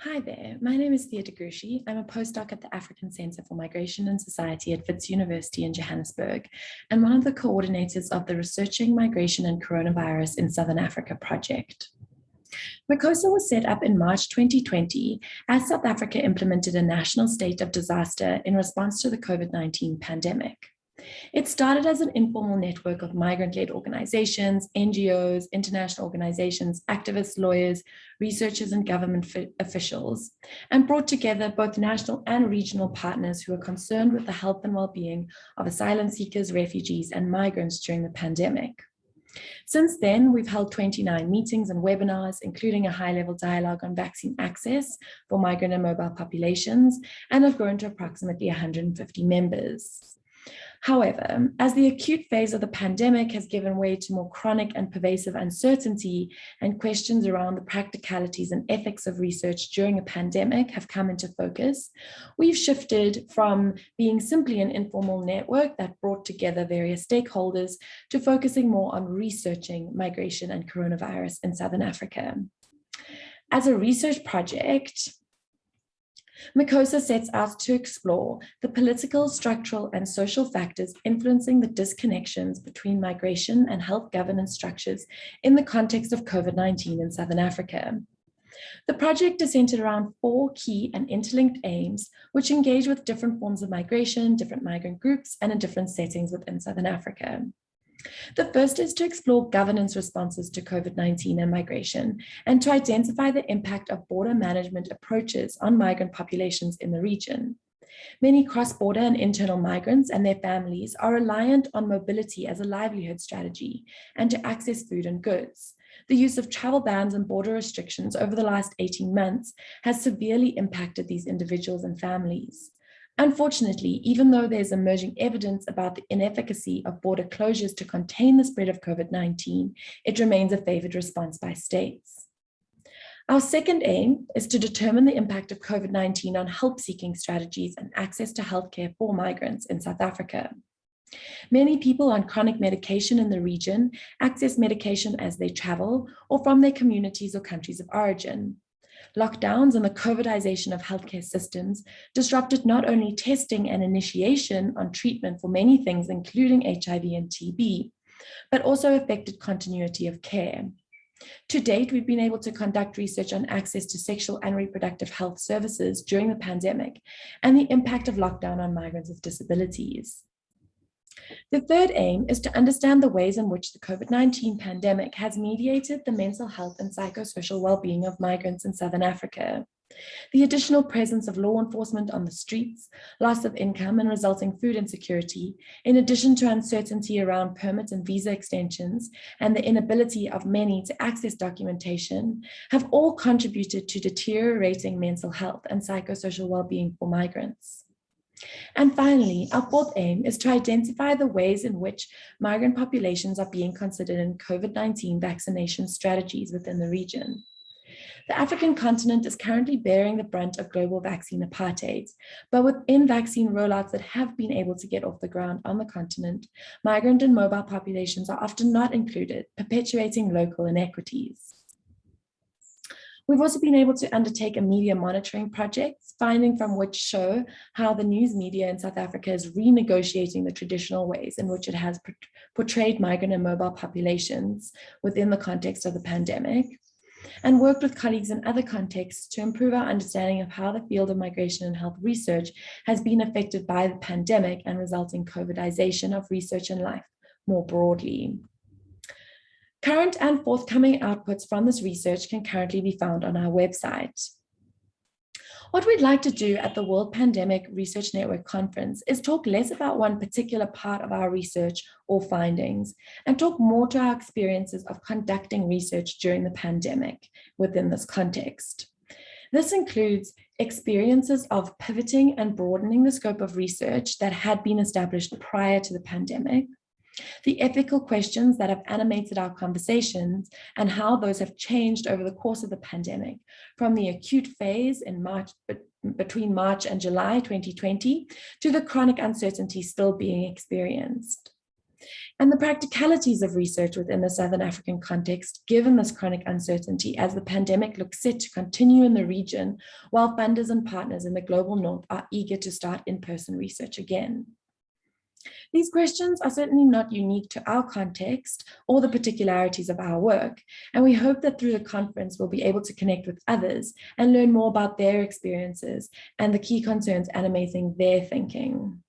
Hi there, my name is Thea DeGrushi. I'm a postdoc at the African Centre for Migration and Society at Wits University in Johannesburg, and one of the coordinators of the Researching Migration and Coronavirus in Southern Africa project. MiCoSA was set up in March 2020 as South Africa implemented a national state of disaster in response to the COVID-19 pandemic. It started as an informal network of migrant-led organizations, NGOs, international organizations, activists, lawyers, researchers, and government officials, and brought together both national and regional partners who are concerned with the health and well-being of asylum seekers, refugees, and migrants during the pandemic. Since then, we've held 29 meetings and webinars, including a high-level dialogue on vaccine access for migrant and mobile populations, and have grown to approximately 150 members. However, as the acute phase of the pandemic has given way to more chronic and pervasive uncertainty, and questions around the practicalities and ethics of research during a pandemic have come into focus, we've shifted from being simply an informal network that brought together various stakeholders to focusing more on researching migration and coronavirus in Southern Africa. As a research project, MiCoSA sets out to explore the political, structural, and social factors influencing the disconnections between migration and health governance structures in the context of COVID-19 in Southern Africa. The project is centered around 4 key and interlinked aims, which engage with different forms of migration, different migrant groups, and in different settings within Southern Africa. The first is to explore governance responses to COVID-19 and migration, and to identify the impact of border management approaches on migrant populations in the region. Many cross-border and internal migrants and their families are reliant on mobility as a livelihood strategy and to access food and goods. The use of travel bans and border restrictions over the last 18 months has severely impacted these individuals and families. Unfortunately, even though there's emerging evidence about the inefficacy of border closures to contain the spread of COVID-19, it remains a favored response by states. Our second aim is to determine the impact of COVID-19 on help-seeking strategies and access to healthcare for migrants in South Africa. Many people on chronic medication in the region access medication as they travel or from their communities or countries of origin. Lockdowns and the COVIDization of healthcare systems disrupted not only testing and initiation on treatment for many things, including HIV and TB, but also affected continuity of care. To date, we've been able to conduct research on access to sexual and reproductive health services during the pandemic and the impact of lockdown on migrants with disabilities. The third aim is to understand the ways in which the COVID-19 pandemic has mediated the mental health and psychosocial well-being of migrants in Southern Africa. The additional presence of law enforcement on the streets, loss of income and resulting food insecurity, in addition to uncertainty around permit and visa extensions and the inability of many to access documentation, have all contributed to deteriorating mental health and psychosocial well-being for migrants. And finally, our fourth aim is to identify the ways in which migrant populations are being considered in COVID-19 vaccination strategies within the region. The African continent is currently bearing the brunt of global vaccine apartheid, but within vaccine rollouts that have been able to get off the ground on the continent, migrant and mobile populations are often not included, perpetuating local inequities. We've also been able to undertake a media monitoring project, findings from which show how the news media in South Africa is renegotiating the traditional ways in which it has portrayed migrant and mobile populations within the context of the pandemic, and worked with colleagues in other contexts to improve our understanding of how the field of migration and health research has been affected by the pandemic and resulting COVIDization of research and life more broadly. Current and forthcoming outputs from this research can currently be found on our website. What we'd like to do at the World Pandemic Research Network Conference is talk less about one particular part of our research or findings, and talk more to our experiences of conducting research during the pandemic within this context. This includes experiences of pivoting and broadening the scope of research that had been established prior to the pandemic, the ethical questions that have animated our conversations and how those have changed over the course of the pandemic, from the acute phase in between March and July 2020 to the chronic uncertainty still being experienced. and the practicalities of research within the Southern African context, given this chronic uncertainty as the pandemic looks set to continue in the region, while funders and partners in the global north are eager to start in-person research again. These questions are certainly not unique to our context or the particularities of our work, and we hope that through the conference we'll be able to connect with others and learn more about their experiences and the key concerns animating their thinking.